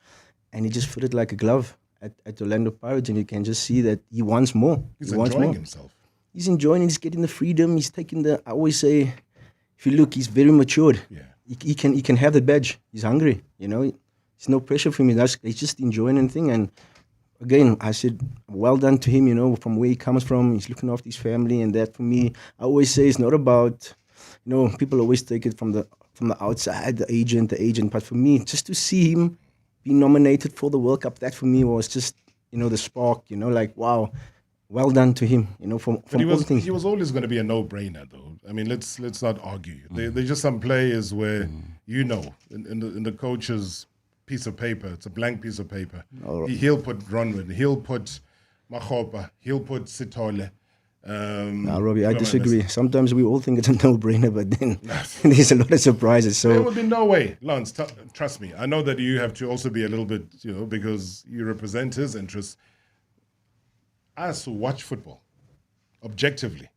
and he just fitted like a glove at Orlando Pirates, and you can just see that he wants more. He's enjoying himself. He's enjoying it, he's getting the freedom, he's taking I always say, if you look, he's very matured. Yeah. He can have the badge. He's hungry, There's no pressure for him. He's just enjoying anything. And again, I said, well done to him, from where he comes from. He's looking after his family, and that for me, I always say it's not about, people always take it from the outside, the agent. But for me, just to see him be nominated for the World Cup, that for me was just, the spark, like, wow. Well done to him, from all things. He was always going to be a no-brainer, though. I mean, let's not argue. There's just some players where, in the coach's piece of paper, it's a blank piece of paper. He'll put Ronwin, he'll put Makhopa, he'll put Sitole. Robbie, I disagree. Sometimes we all think it's a no-brainer, but then there's a lot of surprises. So there would be no way, Lance. Trust me. I know that you have to also be a little bit, because you represent his interests. As who watch football, objectively,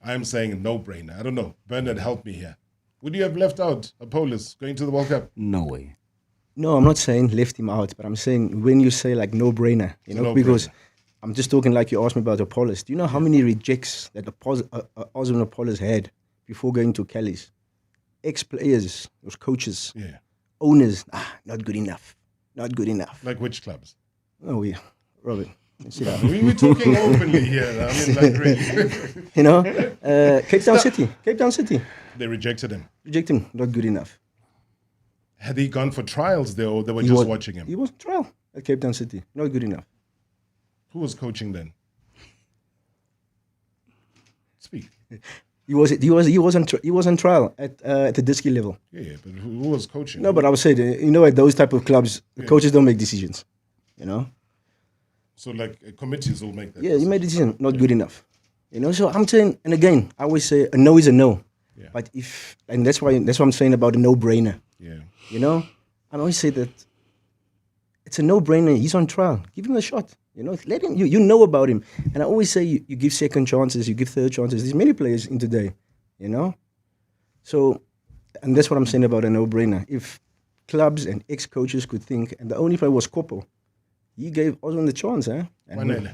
I am saying a no-brainer. I don't know. Bernard, help me here. Would you have left out Apollos going to the World Cup? No way. No, I'm not saying left him out, but I'm saying when you say like no-brainer, because I'm just talking like you asked me about Apollos. Do you know how many rejects that Osman Apollos had before going to Calais? Ex-players, those coaches, owners, not good enough. Not good enough. Like which clubs? Oh, yeah, Robert. We're talking openly here. I mean, like really. Cape Town City. They rejected him. Not good enough. Had he gone for trials there, or they were just watching him? He was trial at Cape Town City. Not good enough. Who was coaching then? Speak. He was on trial at the Diski level. Yeah, but who was coaching? No, but I would say, at those type of clubs, the coaches don't make decisions. So like committees will make that. Yeah, you made a decision, not good enough. So I'm saying, and again, I always say a no is a no. Yeah. But that's what I'm saying about a no-brainer. Yeah. I always say that it's a no-brainer. He's on trial. Give him a shot. Let him. You know about him. And I always say you give second chances, you give third chances. There's many players in today. So, and that's what I'm saying about a no-brainer. If clubs and ex-coaches could think, and the only player was Kopo. He gave Osman the chance, and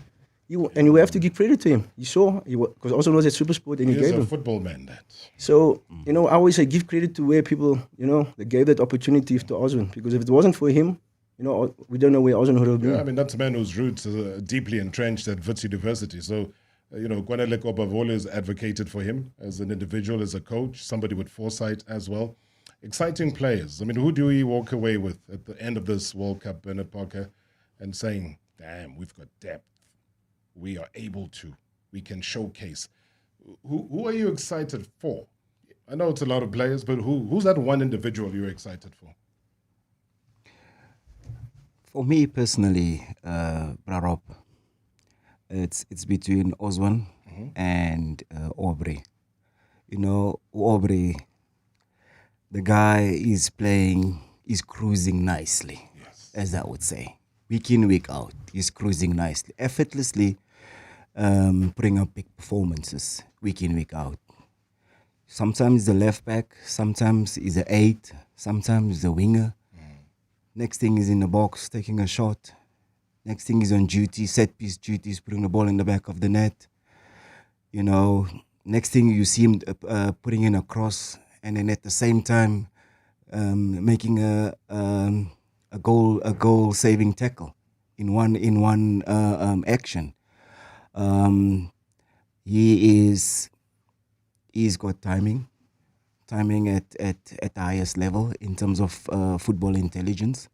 you have to give credit to him. You saw, because Osman was at SuperSport, and he gave him. He's a football man, that. So, I always say give credit to where people, they gave that opportunity to Osman. Because if it wasn't for him, we don't know where Osman would have been. Yeah, I mean, that's a man whose roots are deeply entrenched at Wits University. So, Kwanele Kopa have always advocated for him as an individual, as a coach, somebody with foresight as well. Exciting players. I mean, who do we walk away with at the end of this World Cup, Bernard Parker? And saying, damn, we've got depth. We are able to. We can showcase. Who are you excited for? I know it's a lot of players, but who's that one individual you're excited for? For me personally, Brarop, it's between Oswan and Aubrey. You know, Aubrey, the guy is cruising nicely, as I would say. Week in, week out, he's cruising nicely, effortlessly putting up big performances week in, week out. Sometimes the left back, sometimes he's an 8, sometimes he's a winger. Next thing is in the box, taking a shot. Next thing is on duty, set piece duties, putting the ball in the back of the net. You know, next thing you see him putting in a cross, and then at the same time making a goal saving tackle in one action. He's got timing at the highest level in terms of football intelligence.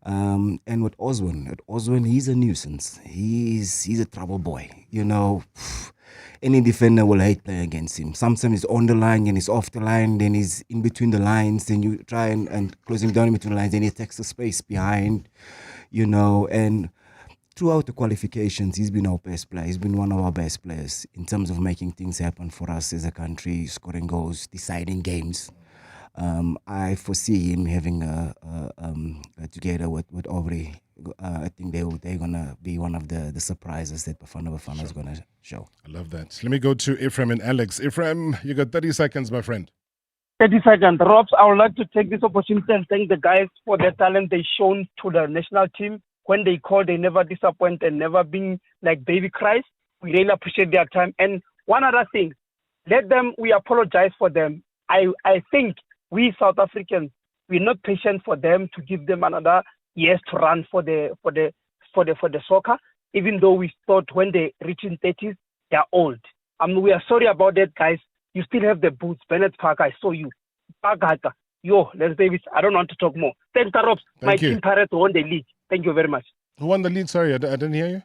And with Oswan, he's a nuisance. He's a trouble boy. You know, any defender will hate playing against him. Sometimes he's on the line and he's off the line, then he's in between the lines, then you try and close him down in between the lines, then he attacks the space behind, you know. And throughout the qualifications, he's been our best player. He's been one of our best players in terms of making things happen for us as a country, scoring goals, deciding games. I foresee him having together with Aubrey. I think they're gonna be one of the surprises that Bafana Bafana is gonna show. I love that. Let me go to Ephraim and Alex. Ephraim, you got 30 seconds, my friend. 30 seconds. Robs, I would like to take this opportunity and thank the guys for their talent they shown to the national team. When they call, they never disappoint and never been like baby cries. We really appreciate their time. And one other thing, we apologize for them. I think we South Africans, we're not patient for them to give them another years to run for the soccer, even though we thought when they reach in 30s, they're old. We are sorry about that, guys. You still have the boots. Bennett Parker, I saw you. Parker, let's Davis. I don't want to talk more. Thanks, Robs. My team Pirates won the league. Thank you very much. Who won the league? Sorry, I didn't hear you.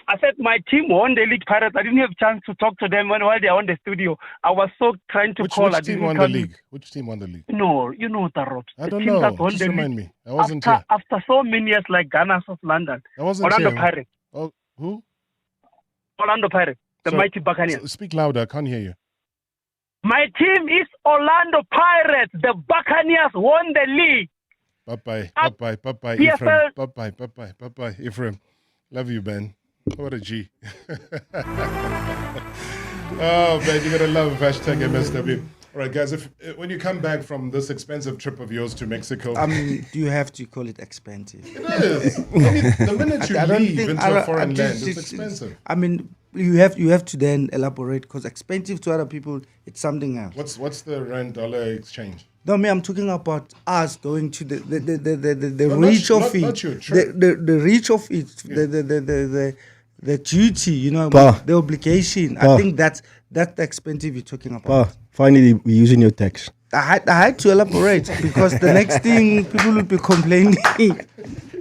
I said my team won the league, Pirates. I didn't have a chance to talk to them while they are on the studio. I was so trying to call. Which team won the league? Which team won the league? No, you know the Robs. I don't know. Just remind me. I wasn't here. After so many years, like Ghana of London. I wasn't Orlando here. Pirates. Oh, who? Orlando Pirates. The mighty Buccaneers. Speak louder. I can't hear you. My team is Orlando Pirates. The Buccaneers won the league. Bye-bye, Ephraim. Bye-bye, Ephraim. Love you, man. What a G. Oh, man, you're going to love hashtag MSW. All right, guys, when you come back from this expensive trip of yours to Mexico... do you have to call it expensive? It is. The minute you leave into a foreign land, it's expensive. I mean, you have to then elaborate, because expensive to other people, it's something else. What's the rand-dollar exchange? No, I'm talking about us going to the reach of it. Not your trip. The reach of it, the duty, you know, the obligation. I think that's the expensive you're talking about. Finally, we're using your text. I had to elaborate because the next thing people will be complaining.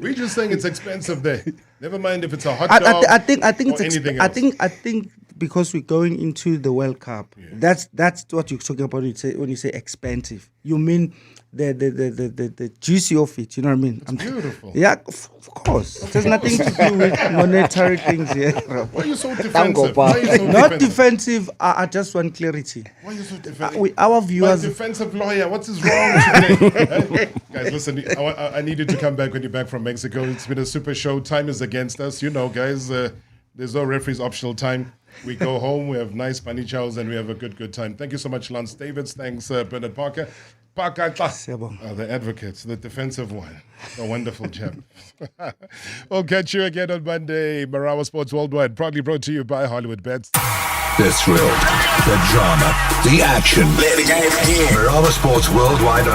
We're just saying it's expensive there. Never mind if it's a hot dog. I think it's anything else. I think because we're going into the World Cup, that's what you're talking about when you say expensive. You mean the juicy of it, you know what I mean? It's beautiful. Yeah, of course. There's nothing to do with monetary things here. Why are you so defensive? Not defensive. I just want clarity. Why are you so defensive? Our viewers. My defensive lawyer, what is wrong today? Guys, listen, I need you to come back when you're back from Mexico. It's been a super show. Time is against us. You know, guys, there's no referee's optional time. We go home, we have nice bunny chows, and we have a good time. Thank you so much, Lance Davids. Thanks, Bernard Parker. The advocates, the defensive one. A wonderful chap. We'll catch you again on Monday. Marawa Sports Worldwide, proudly brought to you by Hollywood Bets. The thrill, the drama, the action. Play the game here. Marawa Sports Worldwide on